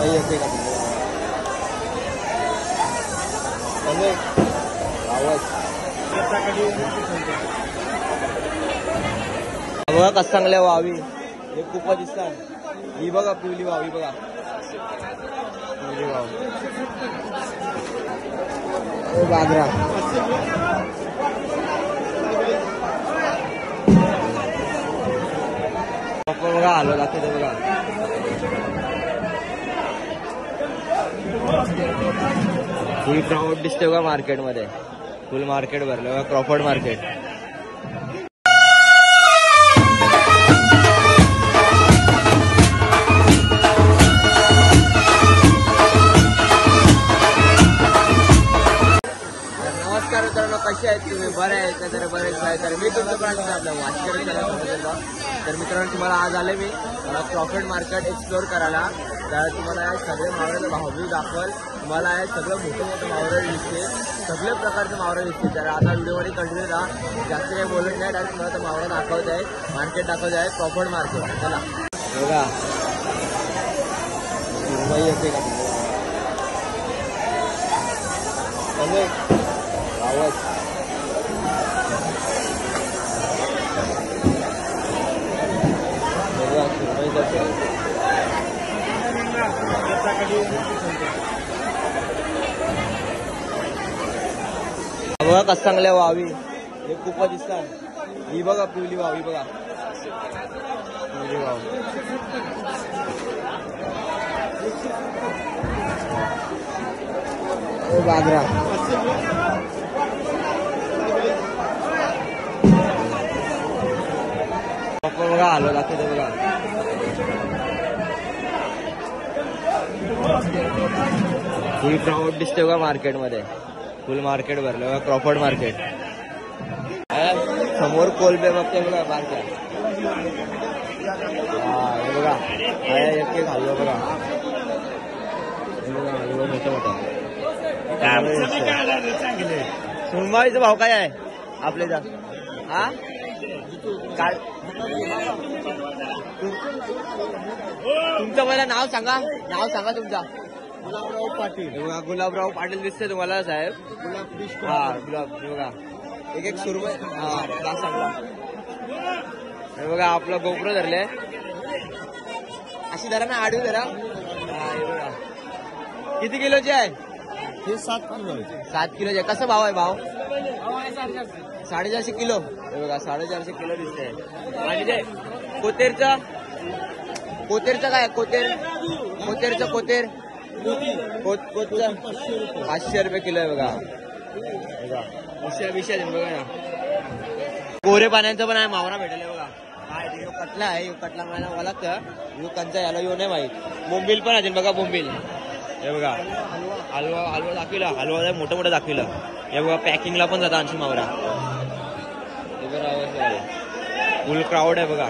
सुरमई येते का आवाज बघा कसं चांगल्या वावी हे खूपच दिसतात. ही बघा पिवली वावी बघा पिवली वाव बागरा बघा आलो दाखवते बघा. फुल क्राऊड दिसते बघा मार्केटमध्ये. फुल मार्केट भरलं बघा. Crawford market. नमस्कार मित्रांनो, कसे आहेत तुम्ही? बरे आहेत का? तर बरेच आहे. तर मी तुमचं पण आपल्या वाचकर तर मित्रांनो तुम्हाला आज आले मी क्रॉफर्ड मार्केट एक्सप्लोर करायला. तर तुम्हाला सगळे मावळ्याचे भावभी दाखवल. तुम्हाला सगळं मोठे मोठे मावळे दिसते. सगळे प्रकारचे मावळे दिसते. तर आता व्हिडिओमध्ये कंटिन्यू राहा. जास्त काही बोलत नाही. डायरेक्ट तुम्हाला तर मावळा दाखवत आहे. मार्केट दाखवत आहे. Crawford market. चला बघा सुरमई येते का आवाज बघा कसं चांगल्या वावी हे खूपच दिसतात. ही बघा पिवली वावी बघा पिवली वाव बागरा बघा आलो दाखवते बघा. फुल क्राऊड दिसते बघा मार्केटमध्ये. फुल मार्केट भरलं बघा. Crawford market. समोर कोलबे बघते बघा मार्केट. हा हे बघा एक खाल्लो बघा. मोठं मोठं सुरमईचा भाव काय आहे आपल्या? हा काय तुमचं मला नाव सांगा. नाव सांगा तुमचा. गुलाबराव पाटील. गुलाबराव पाटील दिसते तुम्हाला साहेब. हा गुलाब बघा. एक एक सुरमई. हा सांगा. हे बघा आपलं गोप्रो धरले. अशी धरा ना आडवी धरा. हा हे बघा किती किलोची आहे? हे 7 किलो. 7 किलोचे. कसं भाव आहे? भाव 450 किलो. हे बघा 450 किलो दिसते. आणि ते कोतेरचं काय? कोतेरचं कोतेर 500 रुपये किलो आहे बघा. विषय बघा ना. गोरे पाण्याचं पण आहे. मावरा भेटेल बघा. काय कटला आहे. कटला मला ओळखतं. कंचा याला येऊ नाही माहित. बोंबील पण असेल बघा. बोंबील हे बघा. हलवा दाखविला. हलवा मोठं मोठं दाखविलं. हे बघा पॅकिंगला पण जातं आणखी मावरा. फुल क्राऊड आहे बघा.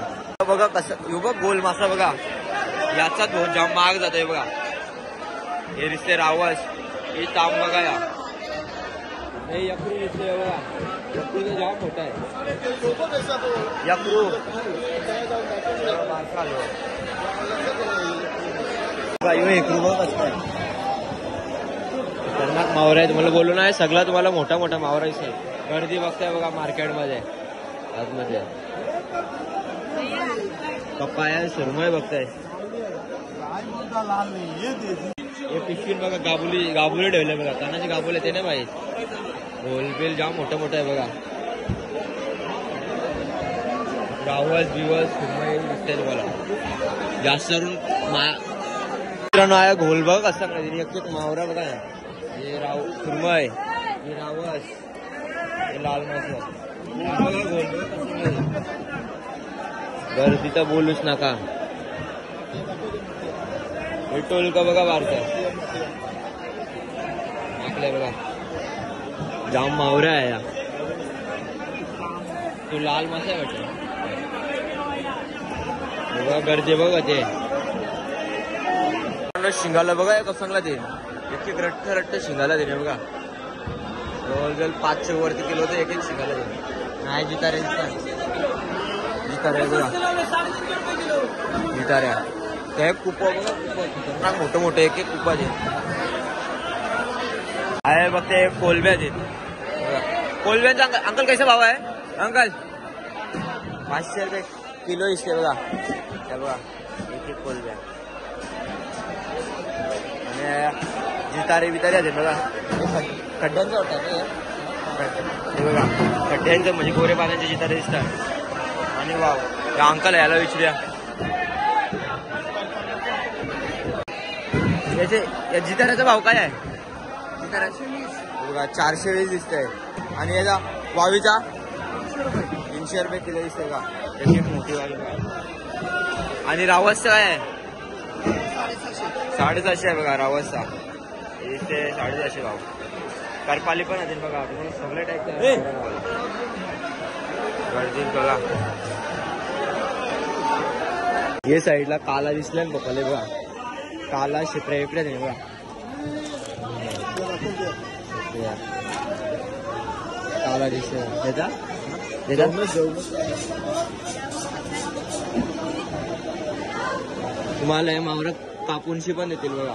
बघा कसं बघ गोल मासा बघा. याचा जाम महाग जातोय बघा. हे दिसते रावस. हे ताम बघा. या हे यक्रू दिसते बघा. यक्रू तर जाम मोठा आहे. यक्रू यक्रू बघ कसं आहे. खतरनाक मावरा आहे. तुम्हाला बोलू नाही सगळा तुम्हाला मोठा मोठा मावरा दिसेल. गर्दी बघताय बघा मार्केटमध्ये. आतमध्ये पप्पाया सुरमई बघताय. हे पिशवीन बघा. गाबुली ठेवले बघा. कानाचे गाबुले ते नाही माहित. गोलबेल जाम मोठं मोठं आहे बघा. रावस बिवस सुरमई दिसते तुम्हाला जास्त करून. मित्रांनो आहे घोल बघ कसं एक मावरा बघा. हे सुरमई, हे रावस, हे लाल मासा. गर्दी तर बोलूच नका. हे टोल का बघा बारका आपल्या बघा. जाम मावरा आहे. तो लाल मासा आहे वाटतं बघा. गर्दी बघा. ते शिंगाला बघा कसं चांगला. ते एक रट्ट शिंगाला देणे बघा. जवळजवळ 500 वरती किलो तर एक शिंगाला देणे. नाही जितारे बघा. जिताऱ्या हे कुपा बघा, कुपा खतरनाक मोठे मोठे एक एक कुपाचे आहे बघ. ते कोलब्या आहेत. कोलब्यांचा अंकल कैसा भाव आहे अंकल? 500 रुपये किलो दिसते बघा. हे बघा एक एक कोलब्या आणि जितारे बितारे आहेत बघा. खड्ड्यांचं वाटतं ना हे बघा. खड्ड्यांचं म्हणजे गोरे पाण्याचे जितारे दिसतात. आणि वाव या अंकल याला विचारूया याचे या जिताऱ्याचा भाव काय आहे? जिताऱ्याचे बघा 420 दिसतंय. आणि याचा वावीचा 300 रुपये किलो दिसतंय का. एक मोठी वावी. आणि रावसचा काय आहे? 750 आहे बघा रावसचा. इथे 750 भाव. करपाली पण असेल बघा. तुम्हाला सगळे टाईप गर्दी बघा. हे साईडला काला दिसला ना बघाले बघा. काला शिपऱ्या विपऱ्या दे बघा. काला दिसला त्याचा तुम्हाला हे मावरा कापूनशी पण देतील बघा.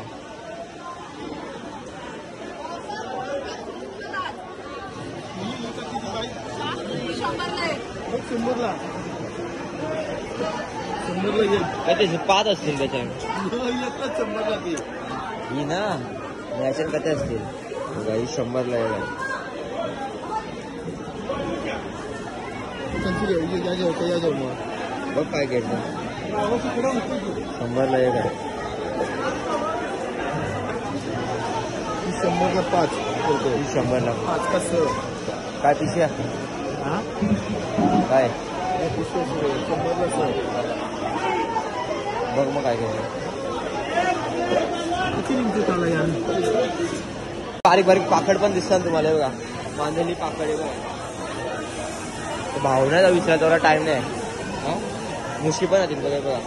काय त्याचे 5 असतील त्याच्यात ही ना याच्यात कथे असतील बघा. ही 100ला आहे बघ काय घेतलं. 100ला एक आहे. 100ला 5. 100ला 5 का 6 काय पिशव्या काय 100ला 6. बघ मग काय घ्यायचं. बारीक बारीक पाकड पण दिसतात तुम्हाला बघा. बांधलेली पाकड आहे बघा. भाव नाही विचारा तेवढा टाइम नाही. मुशी पण येतील बघा बघा.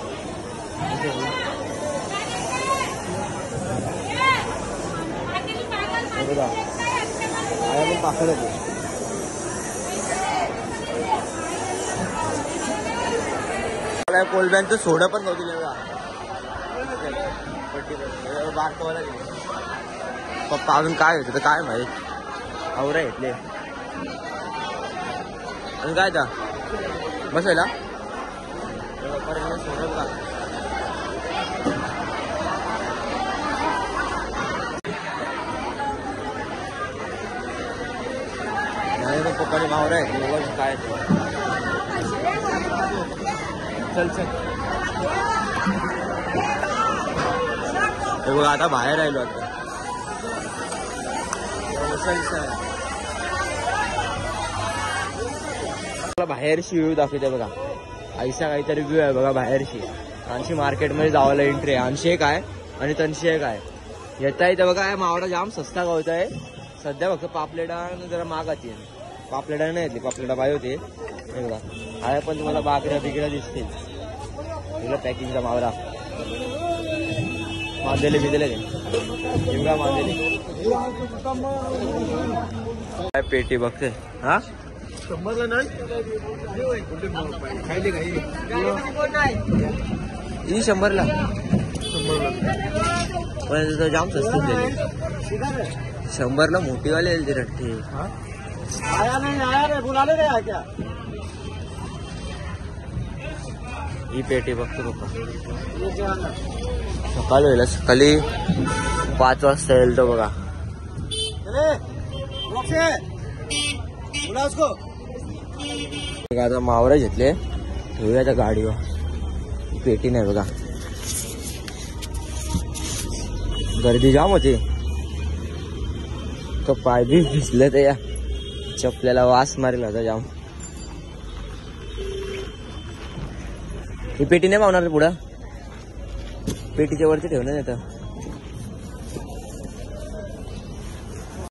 बघा पण पाकड होते. कोलब्यांचं सोडं पण नव्हती बघा. बारकवाला पप्पा अजून काय होतं तर काय माहित. आवरा घेतले आणि काय था बसायला सोडत का. नाही पप्पाने मावरा आहे काय चल चल. बघा आता बाहेर राहिलो. आता बाहेरची व्ह्यू दाखवते बघा. ऐसा काहीतरी व्ह्यू आहे बघा बाहेरची. आणशी मार्केटमध्ये जावायला एंट्री आहे. 80 एक आहे आणि 300 एक आहे. येता येतं बघा. मावडा जाम सस्ता गावत आहे सध्या. फक्त पापलेटा जरा महागाची आहे. पापलेटा नाही येतली. पापलेटा बाय होते हे बघा. आहे पण तुम्हाला बाकऱ्या बिकऱ्या दिसतील. पॅकिंगचा मावरा मांदेले बिदेले बघा. मांदेले काय पेटी बघते. हा 100ला नाही. ही 100ला पण जाम स्वस्त दिले. 100ला मोठीवाले येईल ते रट्टे. ही पेटी बघतो पप्पा. सकाळी होईल. सकाळी 5 वाजता येईल तो बघा. आता मावरा घेतले ठेवूया त्या गाडीवर. पेटी नाही बघा. गर्दी जाम होती. पाय बी भिजले तर या चपल्याला वास मारेल होता जाम. ही पेटी नाही पावणार पुढं. पेटीच्या वरती ठेवण्यात येतं.